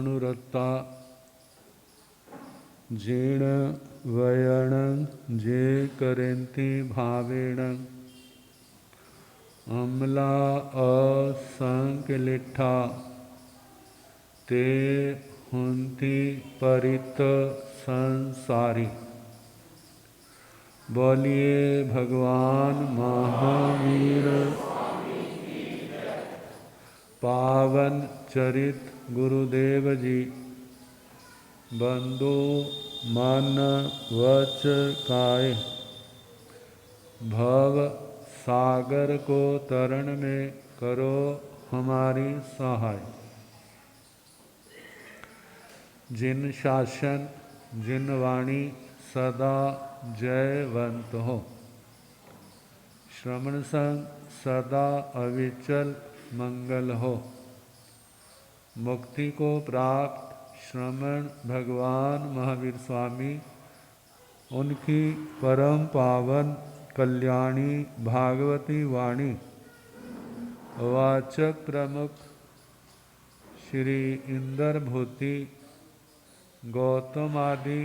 अनुरता जीण वयण जे करेंति भावेण अमला असंकलिठा ते हुंति परित संसारी। बोलिए भगवान महावीर पावन चरित गुरुदेव जी। बंधु मन वच काये भव सागर को तरण में करो हमारी सहाय। जिन शासन जिन वाणी सदा जयवंत हो, श्रवण संग सदा अविचल मंगल हो। मुक्ति को प्राप्त श्रमण भगवान महावीर स्वामी, उनकी परम पावन कल्याणी भागवती वाणी वाचक प्रमुख श्री इंद्र भूति गौतम आदि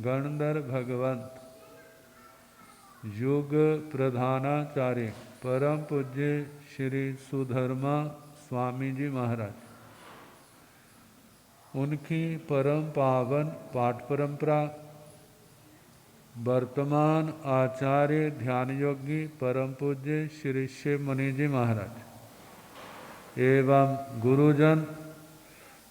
गणधर भगवंत युग प्रधानाचार्य परम पूज्य श्री सुधर्मा स्वामी जी महाराज, उनकी परम पावन पाठ परंपरा, वर्तमान आचार्य ध्यान योगी परम पूज्य श्री शिव मुनि जी महाराज एवं गुरुजन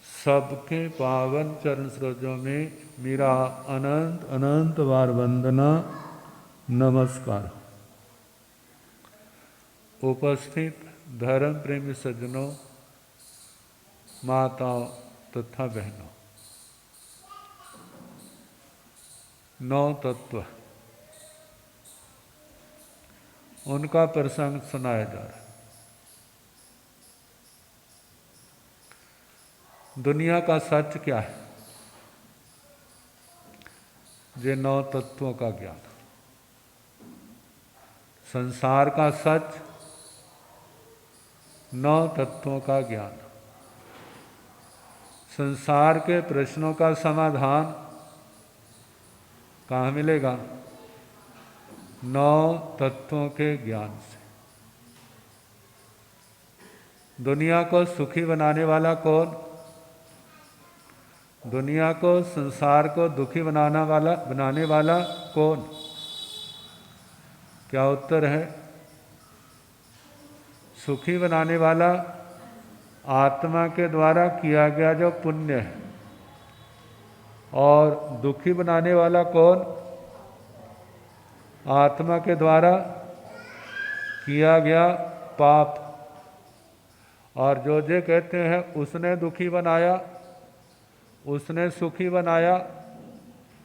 सबके पावन चरण सरोजों में मेरा अनंत अनंत बार वंदना नमस्कार। उपस्थित धर्म प्रेमी सज्जनों, माताओं तथा बहनों, नौ तत्व उनका प्रसंग सुनाया जा रहा है। दुनिया का सच क्या है? ये नौ तत्वों का ज्ञान। संसार का सच नौ तत्वों का ज्ञान। संसार के प्रश्नों का समाधान कहाँ मिलेगा? नौ तत्वों के ज्ञान से। दुनिया को सुखी बनाने वाला कौन? दुनिया को, संसार को दुखी बनाने वाला कौन? क्या उत्तर है? सुखी बनाने वाला आत्मा के द्वारा किया गया जो पुण्य है। और दुखी बनाने वाला कौन? आत्मा के द्वारा किया गया पाप। और जो कहते हैं उसने दुखी बनाया, उसने सुखी बनाया,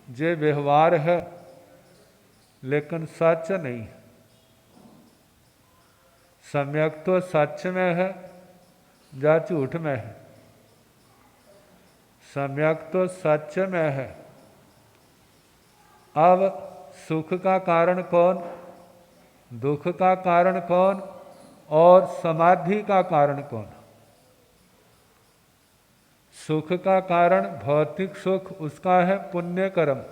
ये व्यवहार है, लेकिन सच नहीं। सम्यक तो सच में है या झूठ में है? सम्यक तो सच में है। अब सुख का कारण कौन, दुख का कारण कौन और समाधि का कारण कौन? सुख का कारण भौतिक सुख, उसका है पुण्य कर्म।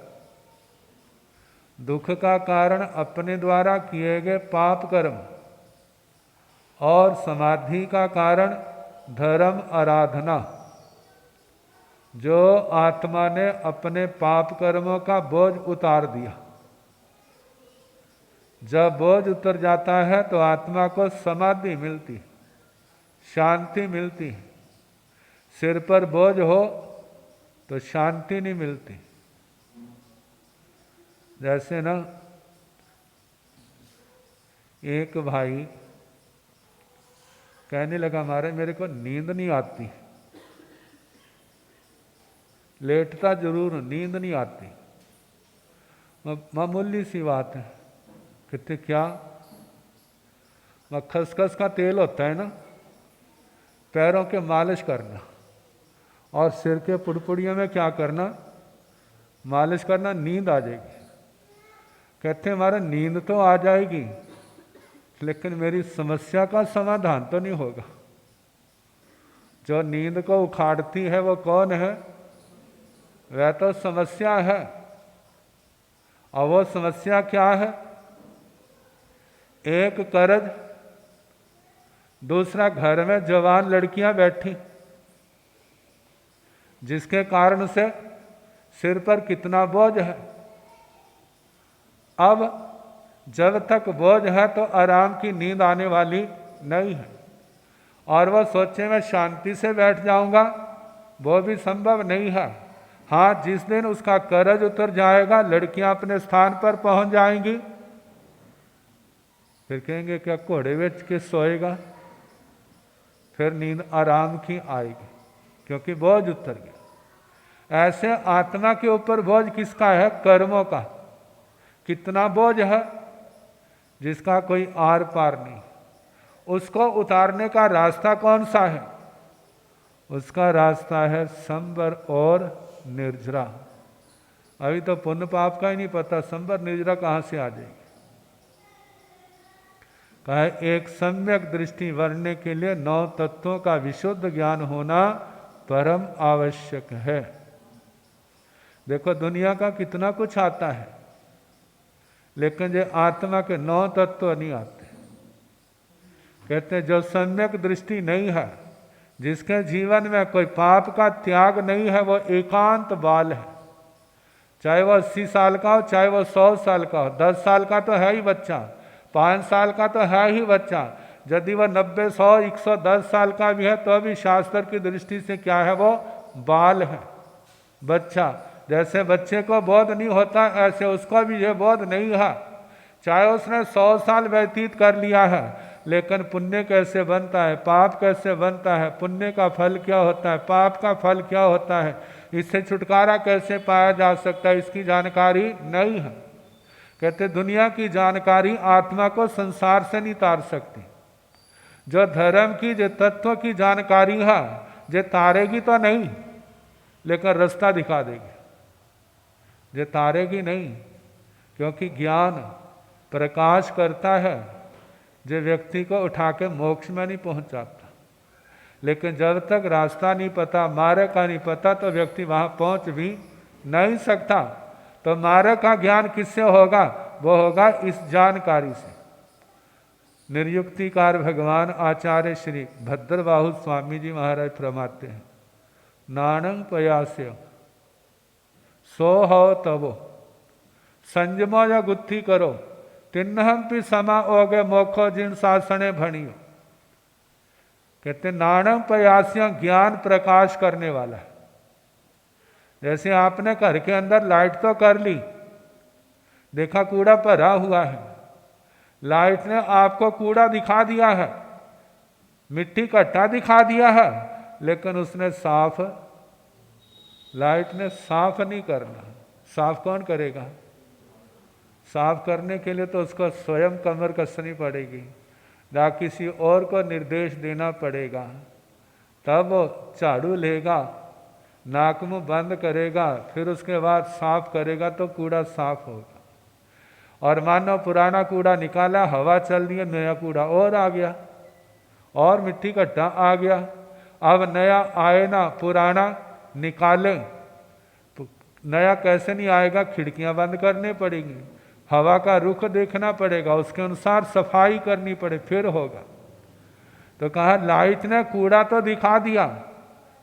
दुख का कारण अपने द्वारा किए गए पाप कर्म। और समाधि का कारण धर्म आराधना, जो आत्मा ने अपने पाप कर्मों का बोझ उतार दिया। जब बोझ उतर जाता है तो आत्मा को समाधि मिलती, शांति मिलती। सिर पर बोझ हो तो शांति नहीं मिलती। जैसे ना एक भाई कहने लगा, महाराज मेरे को नींद नहीं आती। लेटता जरूर, नींद नहीं आती। मामूली सी बात है। कहते क्या? खसखस का तेल होता है ना, पैरों के मालिश करना और सिर के पुड़पुड़ियों में क्या करना? मालिश करना, नींद आ जाएगी। कहते हमारा नींद तो आ जाएगी, लेकिन मेरी समस्या का समाधान तो नहीं होगा। जो नींद को उखाड़ती है वो कौन है? वह तो समस्या है। और वो समस्या क्या है? एक कर्ज, दूसरा घर में जवान लड़कियां बैठी, जिसके कारण से सिर पर कितना बोझ है। अब जब तक बोझ है तो आराम की नींद आने वाली नहीं है। और वह सोचे मैं शांति से बैठ जाऊंगा, वो भी संभव नहीं है। हाँ, जिस दिन उसका कर्ज उतर जाएगा, लड़कियां अपने स्थान पर पहुंच जाएंगी, फिर कहेंगे क्या घोड़े बेच के सोएगा? फिर नींद आराम की आएगी, क्योंकि बोझ उतर गया। ऐसे आत्मा के ऊपर बोझ किसका है? कर्मों का। कितना बोझ है जिसका कोई आर पार नहीं। उसको उतारने का रास्ता कौन सा है? उसका रास्ता है संबर और निर्जरा। अभी तो पुण्य पाप का ही नहीं पता, संबर निर्जरा कहां से आ जाएगी। कहा एक सम्यक दृष्टि वरने के लिए 9 तत्वों का विशुद्ध ज्ञान होना परम आवश्यक है। देखो दुनिया का कितना कुछ आता है, लेकिन जो आत्मा के 9 तत्व नहीं आते। कहते हैं जो सम्यक दृष्टि नहीं है, जिसके जीवन में कोई पाप का त्याग नहीं है, वो एकांत बाल है। चाहे वो 80 साल का हो, चाहे वो 100 साल का हो। 10 साल का तो है ही बच्चा, 5 साल का तो है ही बच्चा। यदि वह 90, 100, 110 साल का भी है तो भी शास्त्र की दृष्टि से क्या है? वो बाल है, बच्चा। जैसे बच्चे को बोध नहीं होता, ऐसे उसको भी ये बोध नहीं है। चाहे उसने 100 साल व्यतीत कर लिया है, लेकिन पुण्य कैसे बनता है, पाप कैसे बनता है, पुण्य का फल क्या होता है, पाप का फल क्या होता है, इससे छुटकारा कैसे पाया जा सकता है, इसकी जानकारी नहीं है। कहते दुनिया की जानकारी आत्मा को संसार से नहीं तार सकती। जो धर्म की, जो तत्व की जानकारी है, जो तारेगी तो नहीं, लेकिन रास्ता दिखा देगी। जो तारेगी नहीं, क्योंकि ज्ञान प्रकाश करता है, जो व्यक्ति को उठा के मोक्ष में नहीं पहुंचाता। लेकिन जब तक रास्ता नहीं पता, मार्ग का नहीं पता, तो व्यक्ति वहां पहुंच भी नहीं सकता। तो मार्ग का ज्ञान किससे होगा? वो होगा इस जानकारी से। निर्युक्तिकार भगवान आचार्य श्री भद्रबाहु स्वामी जी महाराज फरमाते हैं, नाणं पयास्य सो हो तबो संजमो या गुत्थी करो तिन्नहम भी समा ओगे मोखो जिन शासने भणियो। कहते नाणं पयास्य ज्ञान प्रकाश करने वाला है। जैसे आपने घर के अंदर लाइट तो कर ली, देखा कूड़ा भरा हुआ है, लाइट ने आपको कूड़ा दिखा दिया है, मिट्टी कट्टा दिखा दिया है, लेकिन उसने साफ, लाइट ने साफ नहीं करना। साफ कौन करेगा? साफ करने के लिए तो उसको स्वयं कमर कसनी पड़ेगी, या किसी और को निर्देश देना पड़ेगा, तब वो झाड़ू लेगा, नाक मुंह बंद करेगा, फिर उसके बाद साफ करेगा तो कूड़ा साफ होगा। और मानो पुराना कूड़ा निकाला, हवा चल रही है, नया कूड़ा और आ गया, और मिट्टी कट्टा आ गया। अब नया आए ना, पुराना निकाले, नया कैसे नहीं आएगा? खिड़कियां बंद करनी पड़ेगी, हवा का रुख देखना पड़ेगा, उसके अनुसार सफाई करनी पड़े, फिर होगा। तो कहा लाइट ने कूड़ा तो दिखा दिया,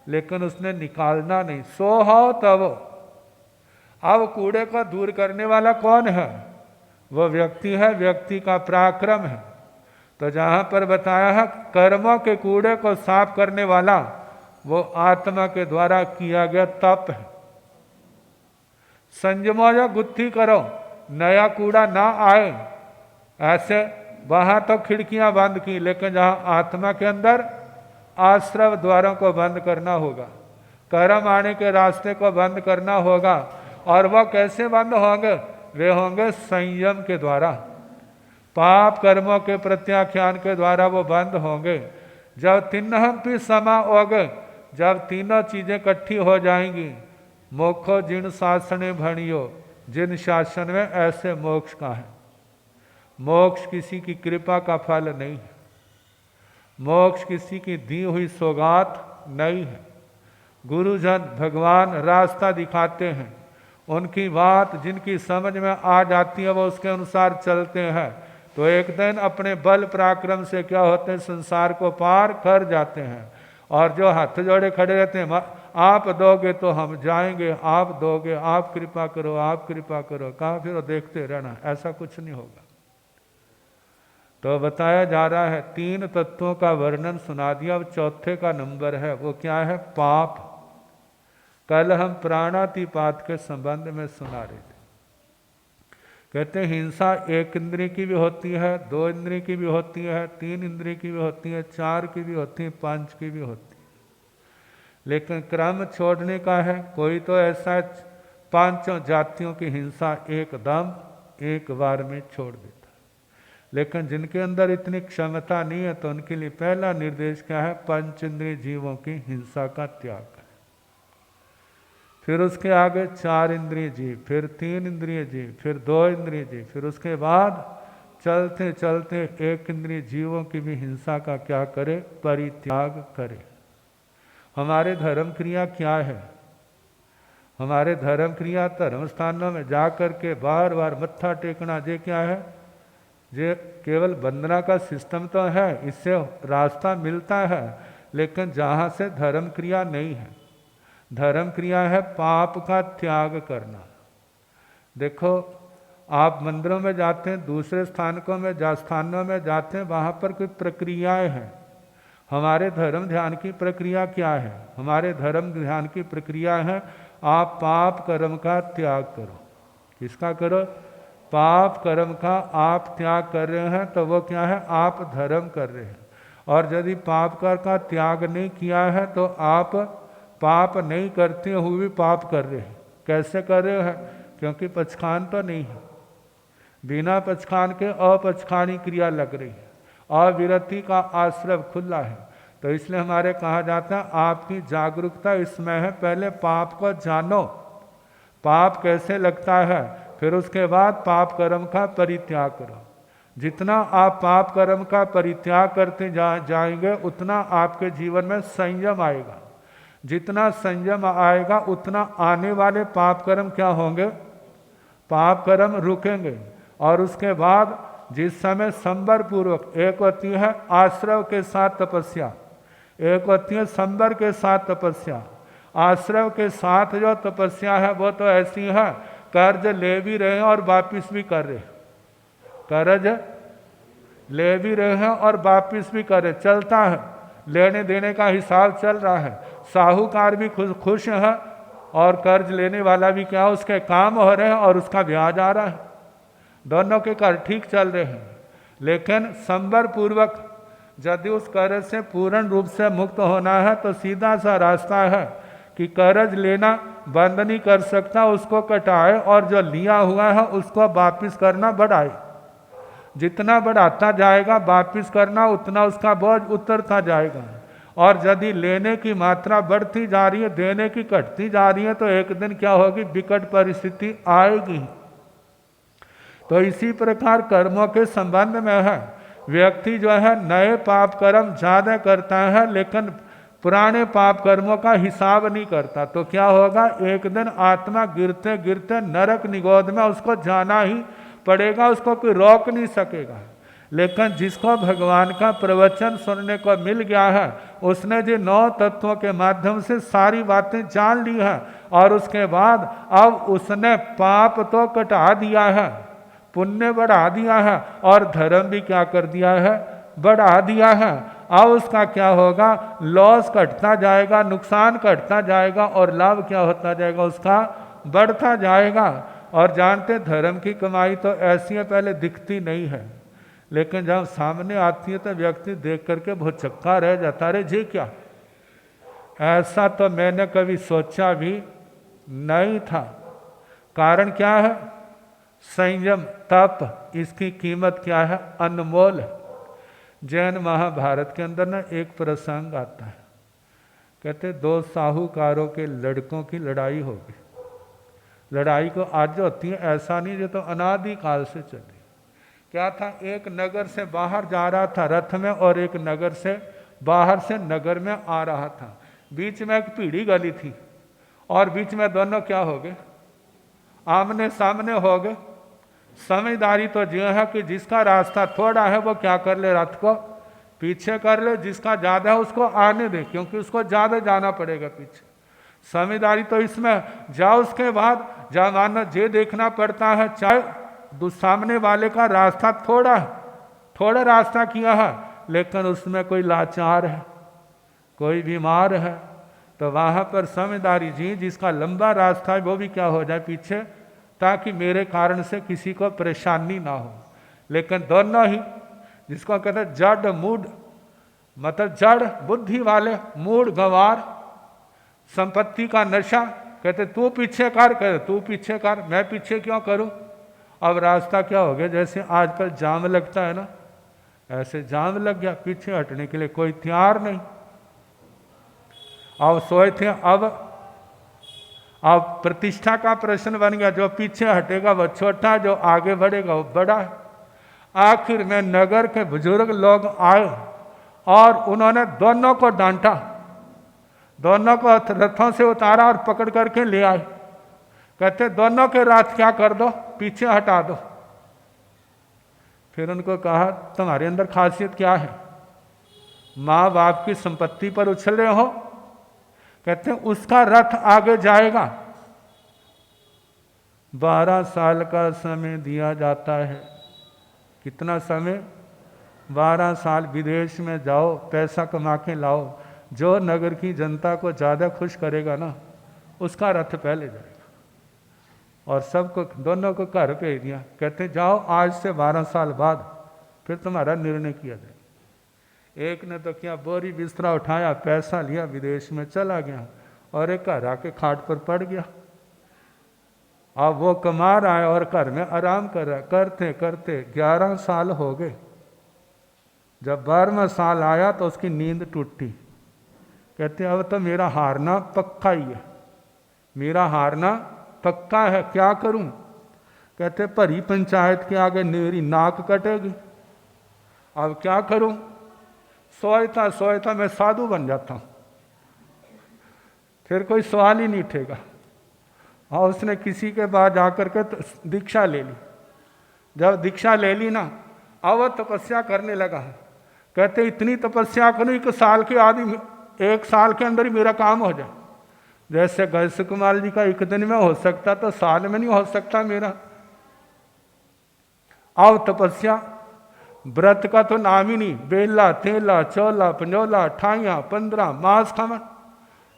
लेकिन उसने निकालना नहीं। सो हो तब। अब कूड़े को दूर करने वाला कौन है? वो व्यक्ति है, व्यक्ति का पराक्रम है। तो जहां पर बताया है कर्मों के कूड़े को साफ करने वाला, वो आत्मा के द्वारा किया गया तप है। संजमो या गुत्थी करो, नया कूड़ा ना आए। ऐसे वहां तो खिड़कियां बंद की, लेकिन जहां आत्मा के अंदर आश्रव द्वारों को बंद करना होगा, कर्म आने के रास्ते को बंद करना होगा। और वह कैसे बंद होंगे? वे होंगे संयम के द्वारा, पाप कर्मों के प्रत्याख्यान के द्वारा वो बंद होंगे। जब तिन्नहम भी समा होगे, जब तीनों चीजें इकट्ठी हो जाएंगी, मोक्षो जिन शासने भणियो, जिन शासन में ऐसे मोक्ष का है। मोक्ष किसी की कृपा का फल नहीं है, मोक्ष किसी की दी हुई सौगात नहीं है। गुरुजन भगवान रास्ता दिखाते हैं, उनकी बात जिनकी समझ में आ जाती है वो उसके अनुसार चलते हैं, तो एक दिन अपने बल पराक्रम से क्या होते हैं, संसार को पार कर जाते हैं। और जो हाथ जोड़े खड़े रहते हैं, आप दोगे तो हम जाएंगे, आप दोगे, आप कृपा करो, आप कृपा करो, कहाँ फिर देखते रहना, ऐसा कुछ नहीं होगा। तो बताया जा रहा है 3 तत्वों का वर्णन सुना दिया। अब चौथे का नंबर है, वो क्या है, पाप। कल हम प्राणातिपात के संबंध में सुना रहे थे। कहते हैं हिंसा 1 इंद्रिय की भी होती है, 2 इंद्रिय की भी होती है, 3 इंद्रिय की भी होती है, 4 की भी होती है, 5 की भी होती है। लेकिन क्रम छोड़ने का है। कोई तो ऐसा 5 जातियों की हिंसा एकदम एक बार में छोड़ देता है, लेकिन जिनके अंदर इतनी क्षमता नहीं है तो उनके लिए पहला निर्देश क्या है, 5 इंद्रिय जीवों की हिंसा का त्याग। फिर उसके आगे 4 इंद्रिय जीव, फिर 3 इंद्रिय जीव, फिर 2 इंद्रिय जीव, फिर उसके बाद चलते चलते 1 इंद्रिय जीवों की भी हिंसा का क्या करे, परित्याग करे। हमारे धर्म क्रिया क्या है, हमारे धर्म क्रिया धर्म स्थानों में जा कर के बार बार मत्था टेकना, ये क्या है, ये केवल वंदना का सिस्टम तो है, इससे रास्ता मिलता है, लेकिन जहाँ से धर्म क्रिया नहीं है। धर्म क्रिया है पाप का त्याग करना। देखो आप मंदिरों में जाते हैं, दूसरे स्थानों में जाते हैं, वहाँ पर कोई प्रक्रियाएं हैं। हमारे धर्म ध्यान की प्रक्रिया क्या है, हमारे धर्म ध्यान की प्रक्रिया है आप पाप कर्म का त्याग करो। किसका करो, पाप कर्म का आप त्याग कर रहे हैं तो वो क्या है, आप धर्म कर रहे हैं। और यदि पाप कर का त्याग नहीं किया है तो आप पाप नहीं करते हुए भी पाप कर रहे हैं। कैसे कर रहे हैं, क्योंकि पचखान तो नहीं है, बिना पचखान के अपचखानी क्रिया लग रही है, अविरति का आश्रय खुला है। तो इसलिए हमारे कहा जाता है आपकी जागरूकता इसमें है, पहले पाप को जानो, पाप कैसे लगता है, फिर उसके बाद पाप कर्म का परित्याग करो। जितना आप पाप कर्म का परित्याग करते जाएंगे उतना आपके जीवन में संयम आएगा। जितना संयम आएगा उतना आने वाले पाप कर्म क्या होंगे, पाप कर्म रुकेंगे। और उसके बाद जिस समय संबर पूर्वक, एक होती है आश्रय के साथ तपस्या, एक होती है संबर के साथ तपस्या। आश्रय के साथ जो तपस्या है वो तो ऐसी है, कर्ज ले भी रहे हैं और वापिस भी कर रहे हैं, कर्ज ले भी रहे हैं और वापिस भी कर रहे, चलता है, लेने देने का हिसाब चल रहा है। साहूकार भी खुश है और कर्ज लेने वाला भी क्या, उसके काम हो रहे हैं और उसका ब्याज आ रहा है, दोनों के कर ठीक चल रहे हैं। लेकिन संबर पूर्वक यदि उस कर्ज से पूर्ण रूप से मुक्त होना है तो सीधा सा रास्ता है कि कर्ज लेना बंद नहीं कर सकता, उसको कटाए और जो लिया हुआ है उसको वापिस करना बढ़ाए। जितना बढ़ाता जाएगा वापिस करना, उतना उसका बोझ उतरता जाएगा। और यदि लेने की मात्रा बढ़ती जा रही है, देने की घटती जा रही है, तो एक दिन क्या होगी, विकट परिस्थिति आएगी। तो इसी प्रकार कर्मों के संबंध में है, व्यक्ति जो है नए पाप कर्म ज्यादा करता है लेकिन पुराने पाप कर्मों का हिसाब नहीं करता, तो क्या होगा, एक दिन आत्मा गिरते गिरते नरक निगोद में उसको जाना ही पड़ेगा, उसको कोई रोक नहीं सकेगा। लेकिन जिसको भगवान का प्रवचन सुनने को मिल गया है, उसने जो 9 तत्वों के माध्यम से सारी बातें जान ली है और उसके बाद अब उसने पाप तो कटा दिया है, पुण्य बढ़ा दिया है और धर्म भी क्या कर दिया है, बढ़ा दिया है। अब उसका क्या होगा, लॉस घटता जाएगा, नुकसान घटता जाएगा और लाभ क्या होता जाएगा, उसका बढ़ता जाएगा। और जानते धर्म की कमाई तो ऐसी है, पहले दिखती नहीं है, लेकिन जब सामने आती है तो व्यक्ति देख करके बहुत चक्का रह जाता, अरे जी क्या, ऐसा तो मैंने कभी सोचा भी नहीं था। कारण क्या है, संयम, तप, इसकी कीमत क्या है, अनमोल है। जैन महाभारत के अंदर ना एक प्रसंग आता है, कहते 2 साहूकारों के लड़कों की लड़ाई होगी। लड़ाई को आज होती है, ऐसा नहीं जो तो अनादि काल से चली। क्या था, एक नगर से बाहर जा रहा था रथ में और एक नगर से बाहर से नगर में आ रहा था। बीच में एक पीढ़ी गली थी और बीच में दोनों क्या हो गए, आमने सामने हो गए। समझदारी तो जो है कि जिसका रास्ता थोड़ा है वो क्या कर ले, रथ को पीछे कर ले, जिसका ज़्यादा है उसको आने दे, क्योंकि उसको ज़्यादा जाना पड़ेगा पीछे। समझदारी तो इसमें जाओ, उसके बाद जमाना ये देखना पड़ता है चाहे सामने वाले का रास्ता थोड़ा है, थोड़ा रास्ता किया है, लेकिन उसमें कोई लाचार है, कोई बीमार है, तो वहाँ पर समझदारी जी जिसका लंबा रास्ता है वो भी क्या हो जाए पीछे, ताकि मेरे कारण से किसी को परेशानी ना हो। लेकिन दोनों ही, जिसको कहते हैं जड़ मूड, मतलब जड़ बुद्धि वाले, मूड गंवार, संपत्ति का नशा, कहते तू पीछे कर, कहते तू पीछे कर, मैं पीछे क्यों करूं। अब रास्ता क्या हो गया, जैसे आजकल जाम लगता है ना, ऐसे जाम लग गया, पीछे हटने के लिए कोई तैयार नहीं। अब सोए थे, अब प्रतिष्ठा का प्रश्न बन गया, जो पीछे हटेगा वो छोटा, जो आगे बढ़ेगा वो बड़ा है। आखिर में नगर के बुजुर्ग लोग आए और उन्होंने दोनों को डांटा, दोनों को रथों से उतारा और पकड़ करके ले आए। कहते दोनों के रथ क्या कर दो, पीछे हटा दो। फिर उनको कहा तुम्हारे अंदर खासियत क्या है, माँ बाप की संपत्ति पर उछल रहे हो। कहते उसका रथ आगे जाएगा। 12 साल का समय दिया जाता है। कितना समय, 12 साल विदेश में जाओ, पैसा कमा के लाओ, जो नगर की जनता को ज़्यादा खुश करेगा ना उसका रथ पहले जाएगा। और सबको, दोनों को घर भेज दिया। कहते जाओ आज से 12 साल बाद फिर तुम्हारा निर्णय किया जाए। एक ने तो क्या, बोरी बिस्तरा उठाया, पैसा लिया, विदेश में चला गया, और एक घर आके खाट पर पड़ गया। अब वो कमा रहा है और घर में आराम कर रहा है। करते करते 11 साल हो गए। जब 12वां साल आया तो उसकी नींद टूटी। कहते अब तो मेरा हारना पक्का ही है, मेरा हारना पक्का है, क्या करूं। कहते भरी पंचायत के आगे मेरी नाक कटेगी, अब क्या करूं। सोचता सोचता मैं साधु बन जाता हूं, फिर कोई सवाल ही नहीं उठेगा। और उसने किसी के पास जाकर के तो दीक्षा ले ली। जब दीक्षा ले ली ना, अब वह तपस्या करने लगा। कहते इतनी तपस्या करूं कि साल के आदमी 1 साल के अंदर ही मेरा काम हो जाए। जैसे गैस कुमार जी का 1 दिन में हो सकता तो साल में नहीं हो सकता मेरा। अब तपस्या, व्रत का तो नाम ही नहीं, बेला तेला चौला पंजोला ठाइया 15 मास खावन,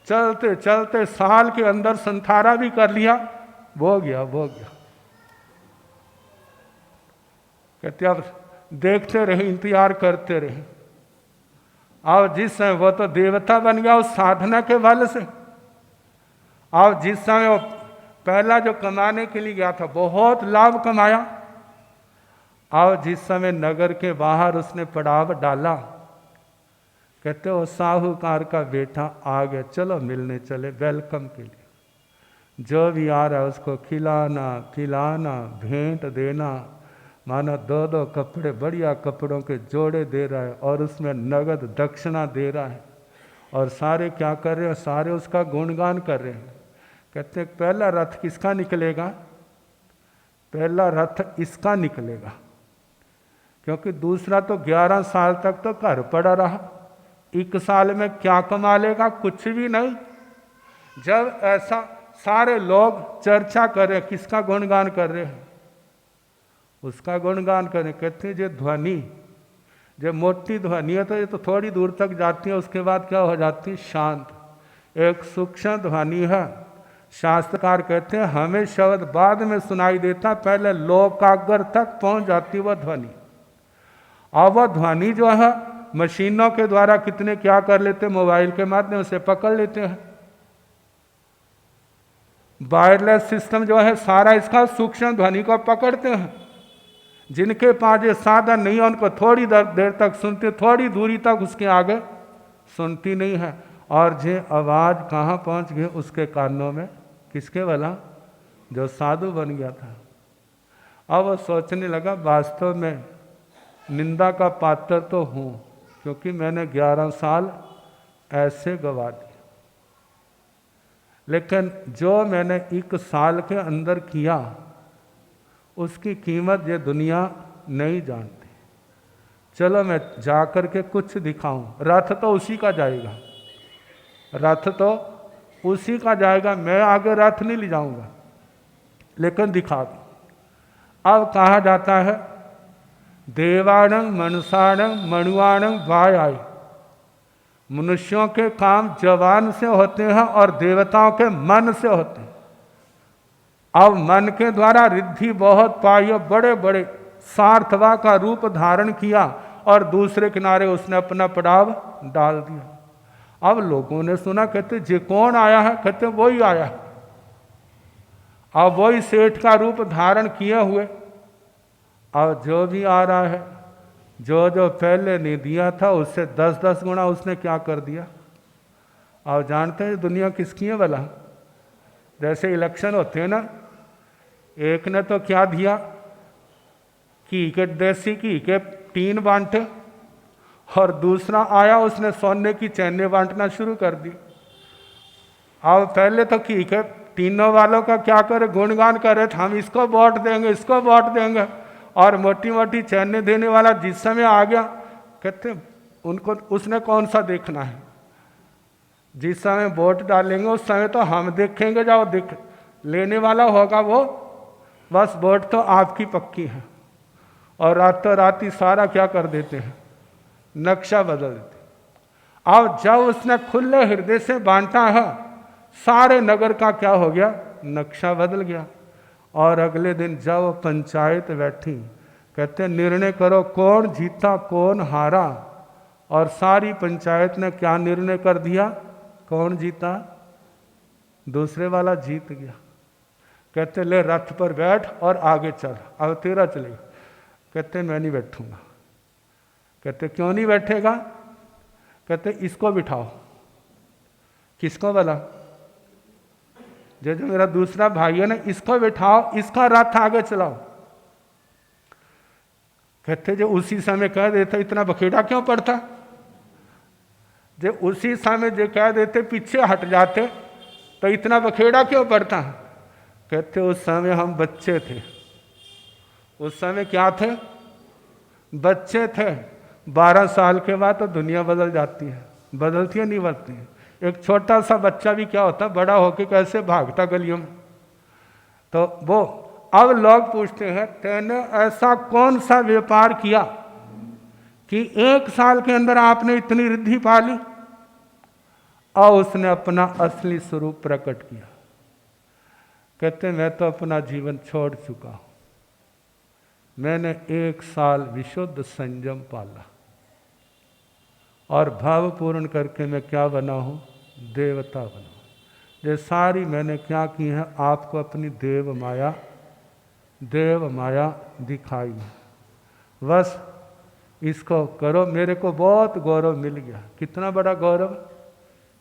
चलते चलते साल के अंदर संथारा भी कर लिया, वो गया वो गया। कहते अब देखते रहे, इंतजार करते रहे। अब जिस समय वो तो देवता बन गया उस साधना के बल से। अब जिस समय वो पहला जो कमाने के लिए गया था बहुत लाभ कमाया। अब जिस समय नगर के बाहर उसने पड़ाव डाला, कहते वो साहूकार का बेटा आ गया, चलो मिलने चले, वेलकम के लिए। जो भी आ रहा है उसको खिलाना पिलाना भेंट देना, मानो 2-2 कपड़े बढ़िया कपड़ों के जोड़े दे रहा है और उसमें नगद दक्षिणा दे रहा है। और सारे क्या कर रहे हैं, सारे उसका गुणगान कर रहे हैं। कहते हैं पहला रथ किसका निकलेगा, पहला रथ इसका निकलेगा, क्योंकि दूसरा तो 11 साल तक तो घर पड़ा रहा। 1 साल में क्या कमा लेगा, कुछ भी नहीं। जब ऐसा सारे लोग चर्चा कर रहे, किसका गुणगान कर रहे हैं, उसका गुणगान करें। कहते हैं जो ध्वनि, जब मोटी ध्वनि है तो ये तो थोड़ी दूर तक जाती है, उसके बाद क्या हो जाती है, शांत। एक सूक्ष्म ध्वनि है। शास्त्रकार कहते हैं हमें शब्द बाद में सुनाई देता, पहले लोकाग्र तक पहुंच जाती वह ध्वनि। और वह ध्वनि जो है मशीनों के द्वारा कितने क्या कर लेते, मोबाइल के माध्यम से पकड़ लेते हैं। वायरलेस सिस्टम जो है सारा इसका सूक्ष्म ध्वनि को पकड़ते हैं। जिनके पास ये साधन नहीं है उनको थोड़ी देर तक सुनते, थोड़ी दूरी तक उसके आगे सुनती नहीं है। और जे आवाज़ कहाँ पहुँच गई उसके कानों में, किसके वाला, जो साधु बन गया था। अब वो सोचने लगा वास्तव में निंदा का पात्र तो हूँ, क्योंकि मैंने 11 साल ऐसे गवा दिए। लेकिन जो मैंने एक साल के अंदर किया उसकी कीमत ये दुनिया नहीं जानती। चलो मैं जा कर के कुछ दिखाऊं। रथ तो उसी का जाएगा, रथ तो उसी का जाएगा, मैं आगे रथ नहीं ले जाऊंगा, लेकिन दिखा दूं। अब कहा जाता है देवाणं मनुष्याणं मणुआणं वायाय। मनुष्यों के काम जवान से होते हैं और देवताओं के मन से होते हैं। अब मन के द्वारा रिद्धि बहुत पाई, बड़े बड़े सार्थवा का रूप धारण किया और दूसरे किनारे उसने अपना पड़ाव डाल दिया। अब लोगों ने सुना, कहते जे कौन आया है? कहते वही आया है। अब वही सेठ का रूप धारण किए हुए, अब जो भी आ रहा है, जो जो पहले नहीं दिया था उससे 10-10 गुना उसने क्या कर दिया। अब जानते हैं दुनिया किसकी है भला? जैसे इलेक्शन होते हैं ना, एक ने तो क्या दिया, घी के देसी घी के टीन बांटे, और दूसरा आया उसने सोने की चैने बांटना शुरू कर दी। अब पहले तो घी के टीनों वालों का क्या करे, गुणगान करे, हम इसको वोट देंगे, इसको वोट देंगे, और मोटी मोटी चैने देने वाला जिस समय आ गया, कहते उनको उसने कौन सा देखना है, जिस समय वोट डालेंगे उस समय तो हम देखेंगे, जाओ देख लेने वाला होगा वो, बस वोट तो आपकी पक्की है। और रातों रात ही सारा क्या कर देते हैं, नक्शा बदल देते। अब जब उसने खुले हृदय से बांटा है, सारे नगर का क्या हो गया, नक्शा बदल गया। और अगले दिन जब पंचायत बैठी, कहते निर्णय करो कौन जीता कौन हारा, और सारी पंचायत ने क्या निर्णय कर दिया, कौन जीता, दूसरे वाला जीत गया। कहते ले रथ पर बैठ और आगे चल, अब तेरा चलेगा। कहते मैं नहीं बैठूंगा। कहते क्यों नहीं बैठेगा? कहते इसको बिठाओ। किसको बोला? जो जो मेरा दूसरा भाई है ना, इसको बिठाओ, इसका रथ आगे चलाओ। कहते जो उसी समय कह देते इतना बखेड़ा क्यों पड़ता, जो उसी समय जो कह देते पीछे हट जाते तो इतना बखेड़ा क्यों पड़ता। कहते उस समय हम बच्चे थे। उस समय क्या थे? बच्चे थे। 12 साल के बाद तो दुनिया बदल जाती है, बदलती है नहीं बदलती है। एक छोटा सा बच्चा भी क्या होता, बड़ा होके कैसे भागता गलियों में। तो वो अब लोग पूछते हैं तेने ऐसा कौन सा व्यापार किया कि 1 साल के अंदर आपने इतनी रिद्धि पा ली। और उसने अपना असली स्वरूप प्रकट किया। कहते मैं तो अपना जीवन छोड़ चुका हूं, मैंने 1 साल विशुद्ध संयम पाला और भावपूर्ण करके मैं क्या बना हूँ, देवता बना। ये सारी मैंने क्या की है, आपको अपनी देव माया दिखाई है। बस इसको करो। मेरे को बहुत गौरव मिल गया। कितना बड़ा गौरव,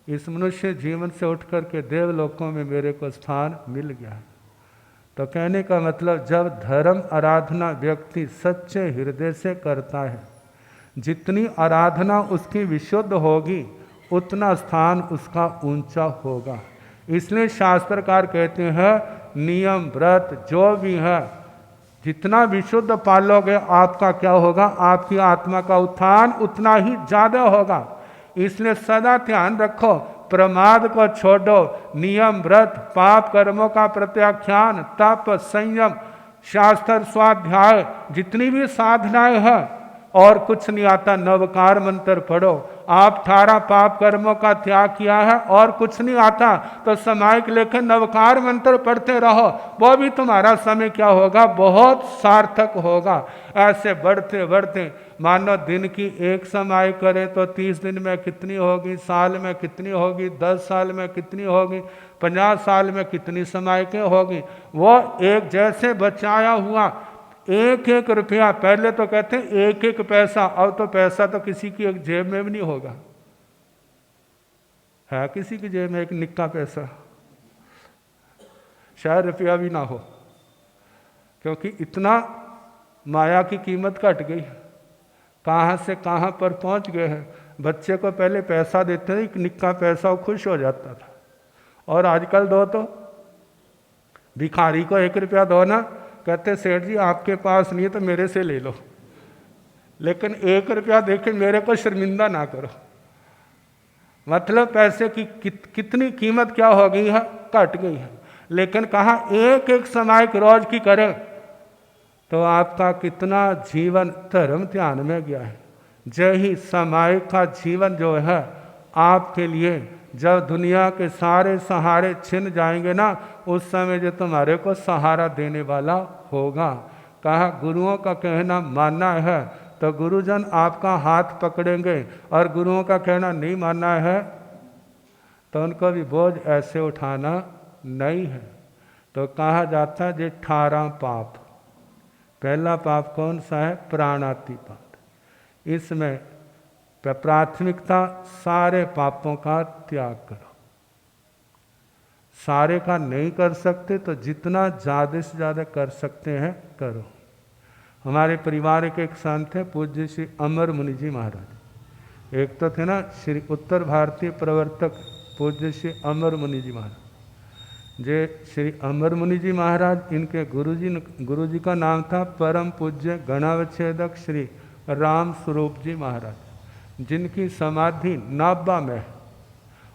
इस मनुष्य जीवन से उठ करके देवलोकों में मेरे को स्थान मिल गया। तो कहने का मतलब जब धर्म आराधना व्यक्ति सच्चे हृदय से करता है, जितनी आराधना उसकी विशुद्ध होगी उतना स्थान उसका ऊंचा होगा। इसलिए शास्त्रकार कहते हैं नियम व्रत जो भी है जितना विशुद्ध पालोगे आपका क्या होगा, आपकी आत्मा का उत्थान उतना ही ज़्यादा होगा। इसलिए सदा ध्यान रखो, प्रमाद को छोड़ो, नियम व्रत पाप कर्मों का प्रत्याख्यान तप संयम शास्त्र स्वाध्याय जितनी भी साधनाएं हैं और कुछ नहीं आता, नवकार मंत्र पढ़ो। आप 18 पाप कर्मों का त्याग किया है और कुछ नहीं आता तो सामायिक लेकर नवकार मंत्र पढ़ते रहो, वो भी तुम्हारा समय क्या होगा, बहुत सार्थक होगा। ऐसे बढ़ते बढ़ते मानो दिन की 1 समायिक करें तो 30 दिन में कितनी होगी, साल में कितनी होगी, 10 साल में कितनी होगी, 50 साल में कितनी समायिकें होगी। वो एक जैसे बचाया हुआ 1-1 रुपया, पहले तो कहते हैं 1-1 पैसा, अब तो पैसा तो किसी की एक जेब में भी नहीं होगा। है किसी की जेब में एक निक्का पैसा, शायद रुपया भी ना हो, क्योंकि इतना माया की कीमत घट गई, कहाँ से कहाँ पर पहुँच गए हैं। बच्चे को पहले पैसा देते थे, एक निक्का पैसा, वो खुश हो जाता था, और आजकल दो तो भिखारी को 1 रुपया दो ना, कहते सेठ जी आपके पास नहीं है तो मेरे से ले लो, लेकिन 1 रुपया देके मेरे को शर्मिंदा ना करो। मतलब पैसे की कितनी कीमत क्या हो गई है, घट गई है। लेकिन कहा एक एक समायिक रोज की करें तो आपका कितना जीवन धर्म ध्यान में गया है। जय ही समायिक का जीवन जो है आपके लिए, जब दुनिया के सारे सहारे छिन जाएंगे ना, उस समय जो तुम्हारे को सहारा देने वाला होगा। कहा गुरुओं का कहना मानना है तो गुरुजन आपका हाथ पकड़ेंगे, और गुरुओं का कहना नहीं मानना है तो उनको भी बोझ ऐसे उठाना नहीं है। तो कहा जाता है ये 18 पाप। पहला पाप कौन सा है? प्राणातिपात। इसमें प्राथमिकता सारे पापों का त्याग करो। सारे का नहीं कर सकते तो जितना ज़्यादा से ज़्यादा कर सकते हैं करो। हमारे परिवार के एक संत थे पूज्य श्री अमर मुनि जी महाराज। एक तो थे ना श्री उत्तर भारतीय प्रवर्तक पूज्य श्री अमर मुनि जी महाराज। जे श्री अमर मुनि जी महाराज, इनके गुरुजी का नाम था परम पूज्य गणावच्छेदक श्री राम स्वरूप जी महाराज, जिनकी समाधि नाभा में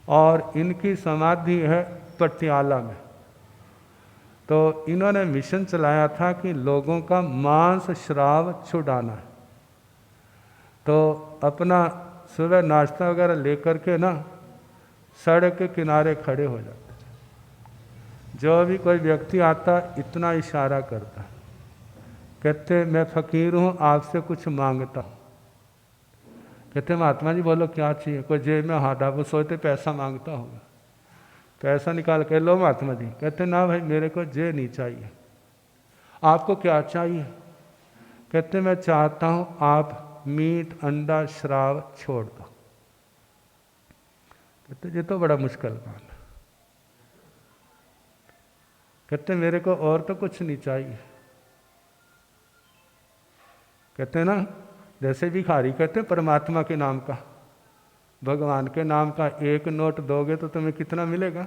और इनकी समाधि है पटियाला में। तो इन्होंने मिशन चलाया था कि लोगों का मांस श्राव छुड़ाना है। तो अपना सुबह नाश्ता वगैरह लेकर के ना सड़क के किनारे खड़े हो जाते। जो भी कोई व्यक्ति आता इतना इशारा करता, कहते मैं फ़कीर हूँ, आपसे कुछ मांगता हूँ। कहते महात्मा जी बोलो क्या चाहिए? कोई जेब में हाथ डाल, वो सोचते पैसा मांगता होगा। पैसा निकाल के लो महात्मा जी। कहते ना भाई मेरे को जे नहीं चाहिए। आपको क्या चाहिए? कहते मैं चाहता हूँ आप मीट अंडा शराब छोड़ दो। कहते ये तो बड़ा मुश्किल काम है। कहते मेरे को और तो कुछ नहीं चाहिए। कहते ना जैसे भिखारी कहते परमात्मा के नाम का, भगवान के नाम का 1 नोट दोगे तो तुम्हें कितना मिलेगा?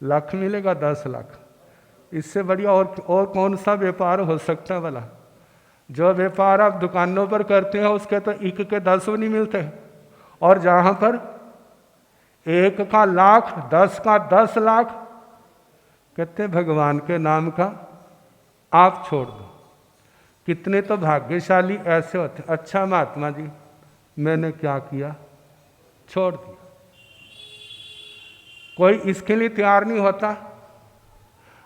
लाख मिलेगा, 10 लाख। इससे बढ़िया और कौन सा व्यापार हो सकता है भला? जो व्यापार आप दुकानों पर करते हैं उसके तो 1 के 10 नहीं मिलते, और जहाँ पर 1 का लाख, 10 का 10 लाख। कहते भगवान के नाम का आप छोड़ दो। कितने तो भाग्यशाली ऐसे होते। अच्छा महात्मा जी मैंने क्या किया? छोड़ दिया। कोई इसके लिए तैयार नहीं होता।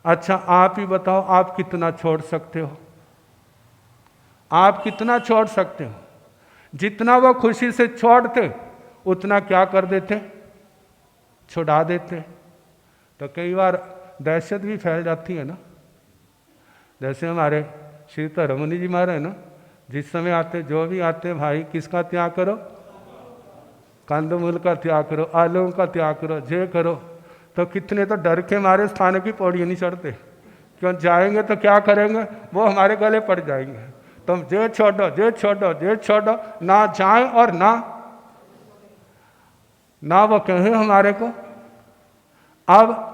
अच्छा आप ही बताओ आप कितना छोड़ सकते हो? आप कितना छोड़ सकते हो? जितना वो खुशी से छोड़ते उतना क्या कर देते? छुड़ा देते। तो कई बार दहशत भी फैल जाती है ना। जैसे हमारे श्री धर्ममुनि जी महाराज ना, जिस समय आते जो भी आते भाई किसका त्याग करो? कंदमूल का त्याग करो, आलू का त्याग करो, जे करो। तो कितने तो डर के मारे स्थान की पौड़ी नहीं चढ़ते। क्यों? जाएंगे तो क्या करेंगे? वो हमारे गले पड़ जाएंगे। तुम जे छोड़ो, जे छोड़ो, जे छोड़ो, ना जाए और ना वो कहे हमारे को। अब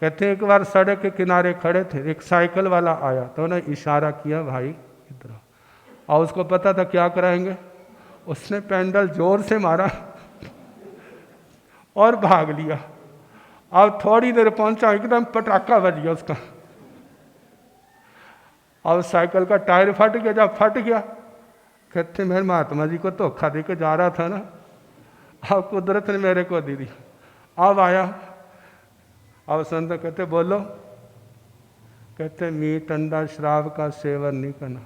कहते एक बार सड़क के किनारे खड़े थे, एक साइकिल वाला आया तो उन्हें इशारा किया भाई इधर। और उसको पता था क्या कराएंगे। उसने पैडल जोर से मारा और भाग लिया। अब थोड़ी देर पहुंचा, एकदम पटाखा बज गया उसका। और साइकिल का टायर फट गया। जब फट गया कहते मेरे महात्मा जी को धोखा दे के जा रहा था ना, अब कुदरत ने मेरे को दे दी। अब आया, अब संत कहते बोलो। कहते मीट अंडा शराब का सेवन नहीं करना।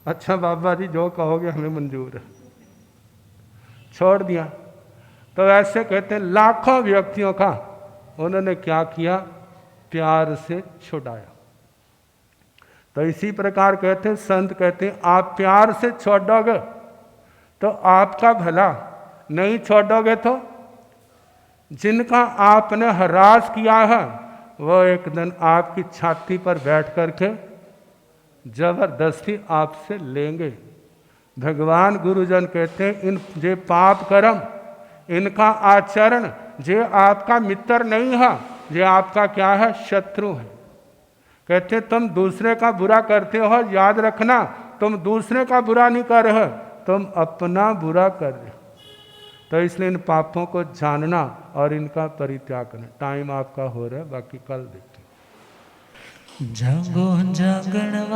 अच्छा बाबा जी जो कहोगे हमें मंजूर है। छोड़ दिया। तो ऐसे कहते लाखों व्यक्तियों का उन्होंने क्या किया? प्यार से छुड़ाया। तो इसी प्रकार कहते संत कहते आप प्यार से छोड़ोगे तो आपका भला, नहीं छोड़ोगे तो जिनका आपने हरास किया है वो एक दिन आपकी छाती पर बैठ करके जबरदस्ती आपसे लेंगे। भगवान गुरुजन कहते हैं इन जे पाप कर्म इनका आचरण ये आपका मित्र नहीं है, ये आपका क्या है, शत्रु है। कहते तुम दूसरे का बुरा करते हो, याद रखना तुम दूसरे का बुरा नहीं कर रहे, तुम अपना बुरा कर रहे हो। तो इसलिए इन पापों को जानना और इनका परित्याग करना। टाइम आपका हो रहा है, बाकी कल देखते हैं। जागो जागण